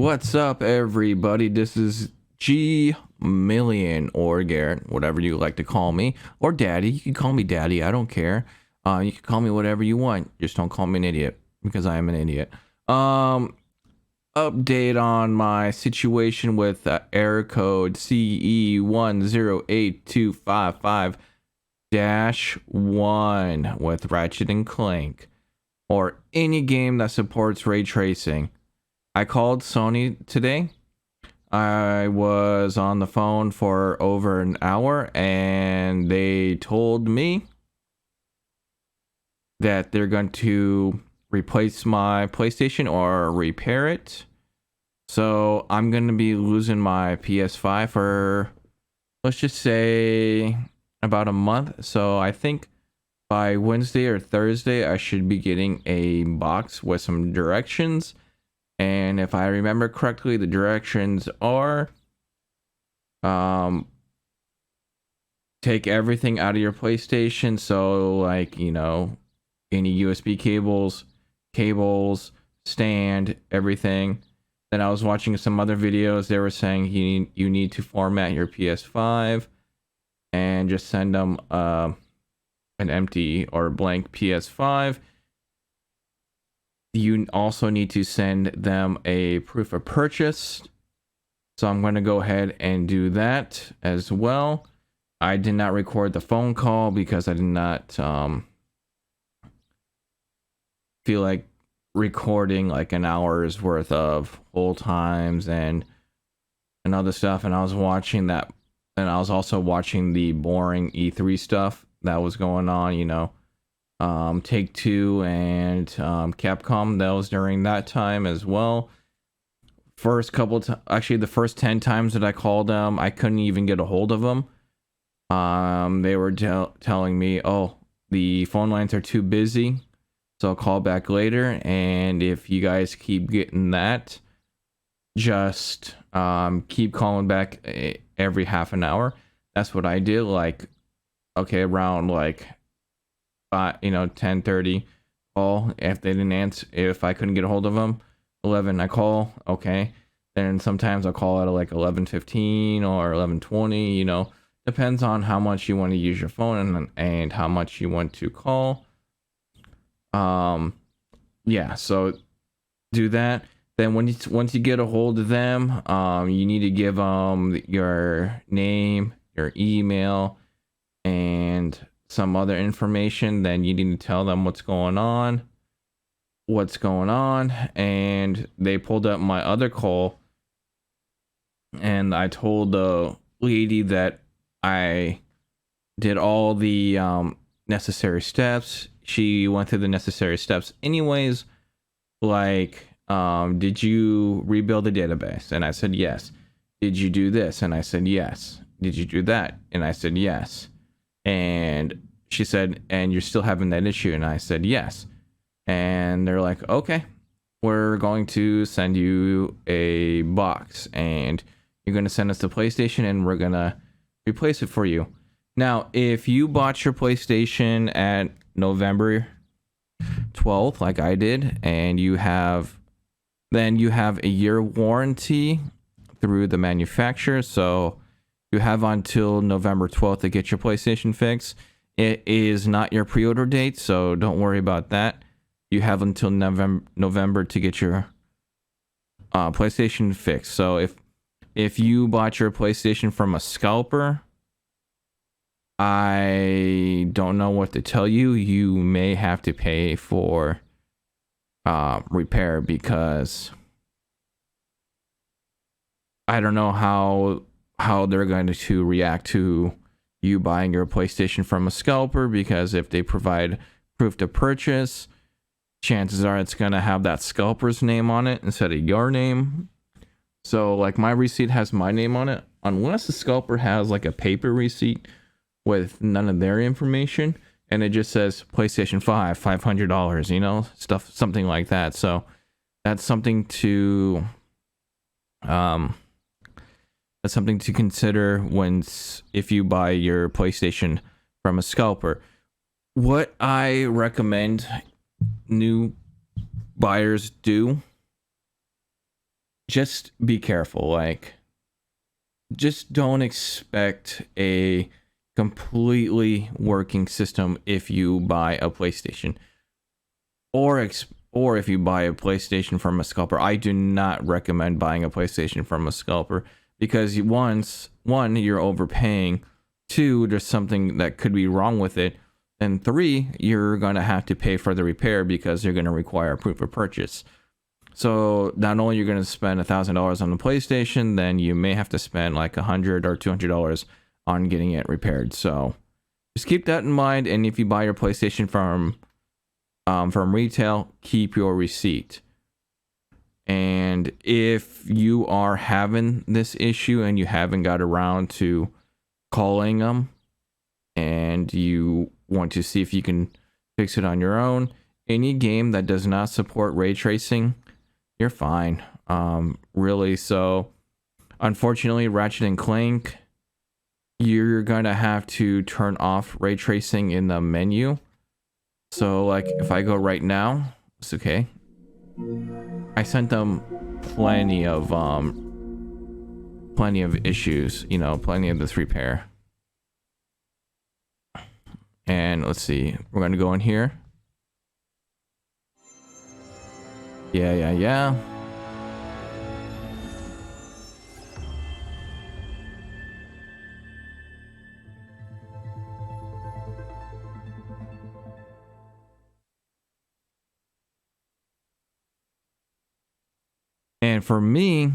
What's up, everybody? This is GMillion or Garrett, whatever you like to call me, or Daddy. You can call me Daddy. I don't care. You can call me whatever you want. Just don't call me an idiot because I am an idiot. Update on my situation with error code CE-108255-1 with Ratchet and Clank, or any game that supports ray tracing. I called Sony today. I was on the phone for over an hour and they told me that they're going to replace my PlayStation or repair it. So I'm going to be losing my PS5 for, let's just say, about a month. So I think by Wednesday or Thursday, I should be getting a box with some directions. And if I remember correctly, the directions are take everything out of your PlayStation. So like, any USB cables, stand, everything. Then I was watching some other videos. They were saying you need to format your PS5 and just send them an empty or blank PS5. You also need to send them a proof of purchase. So I'm going to go ahead and do that as well. I did not record the phone call because I did not feel like recording like an hour's worth of hold times and other stuff. And I was watching that, and I was also watching the boring E3 stuff that was going on, Take-Two and Capcom. That was during that time as well. Actually the first 10 times that I called them, I couldn't even get a hold of them. They were telling me, oh, the phone lines are too busy, so I'll call back later. And if you guys keep getting that, just keep calling back every half an hour. That's what I did. Around 10:30 call. If they didn't answer, if I couldn't get a hold of them, 11 I call. Okay, then sometimes I'll call at 11:15 or 11:20. Depends on how much you want to use your phone and how much you want to call. Yeah, so do that. Then once you get a hold of them, you need to give them your name, your email, and some other information. Then you need to tell them what's going on. And they pulled up my other call, and I told the lady that I did all the necessary steps. She went through the necessary steps anyways, did you rebuild the database? And I said yes. Did you do this? And I said yes. Did you do that? And I said yes. And she said, and you're still having that issue? And I said yes. And they're like, okay, we're going to send you a box and you're going to send us the PlayStation and we're going to replace it for you. Now, if you bought your PlayStation at November 12th, like I did, and you have a year warranty through the manufacturer. So you have until November 12th to get your PlayStation fixed. It is not your pre-order date, so don't worry about that. You have until November to get your PlayStation fixed. So if you bought your PlayStation from a scalper, I don't know what to tell you. You may have to pay for repair, because I don't know how they're going to react to you buying your PlayStation from a scalper, because if they provide proof of purchase, chances are it's going to have that scalper's name on it instead of your name. So my receipt has my name on it, unless the scalper has a paper receipt with none of their information and it just says PlayStation 5 $500, something like that. So that's something to consider if you buy your PlayStation from a scalper. What I recommend new buyers do just be careful. Like, just don't expect a completely working system if you buy a PlayStation, or if you buy a PlayStation from a scalper. I do not recommend buying a PlayStation from a scalper, because one, you're overpaying, two, there's something that could be wrong with it, and three, you're gonna have to pay for the repair because you're gonna require proof of purchase. So not only you're gonna spend $1,000 on the PlayStation, then you may have to spend like $100 or $200 on getting it repaired. So just keep that in mind. And if you buy your PlayStation from retail, keep your receipt. And if you are having this issue and you haven't got around to calling them, and you want to see if you can fix it on your own, any game that does not support ray tracing, you're fine. Really. So unfortunately, Ratchet and Clank, you're gonna have to turn off ray tracing in the menu. So like if I go right now, it's okay. I sent them plenty of issues, you know, plenty of this repair. And let's see, we're gonna go in here. Yeah. And for me,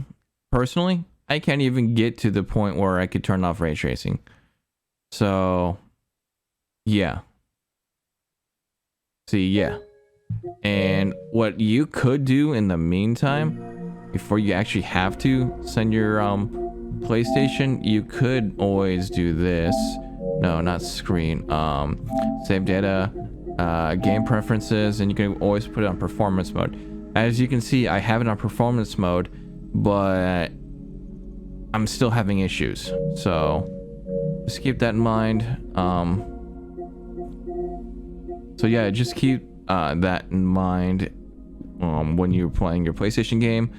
personally, I can't even get to the point where I could turn off ray tracing. So, yeah. See, yeah. And what you could do in the meantime, before you actually have to send your PlayStation, you could always do this. No, not screen. Save data, game preferences, and you can always put it on performance mode. As you can see, I have it on performance mode, but I'm still having issues. So just keep that in mind. So yeah, just keep that in mind when you're playing your PlayStation game.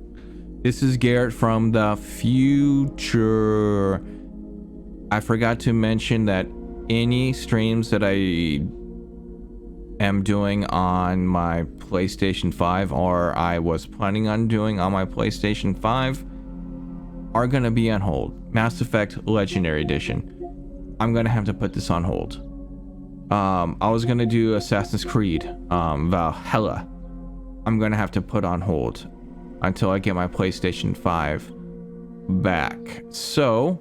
This is Garrett from the future. I forgot to mention that any streams that I am doing on my PlayStation 5, or I was planning on doing on my PlayStation 5, are gonna be on hold. Mass Effect Legendary Edition, I'm gonna have to put this on hold. I was gonna do Assassin's Creed Valhalla, I'm gonna have to put on hold until I get my PlayStation 5 back. So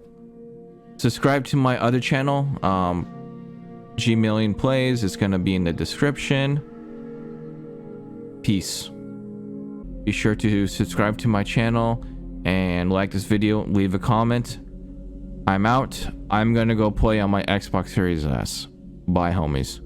subscribe to my other channel, GMillion Plays. It's gonna be in the description. Peace. Be sure to subscribe to my channel and like this video, leave a comment. I'm out. I'm gonna go play on my Xbox Series S. Bye, homies.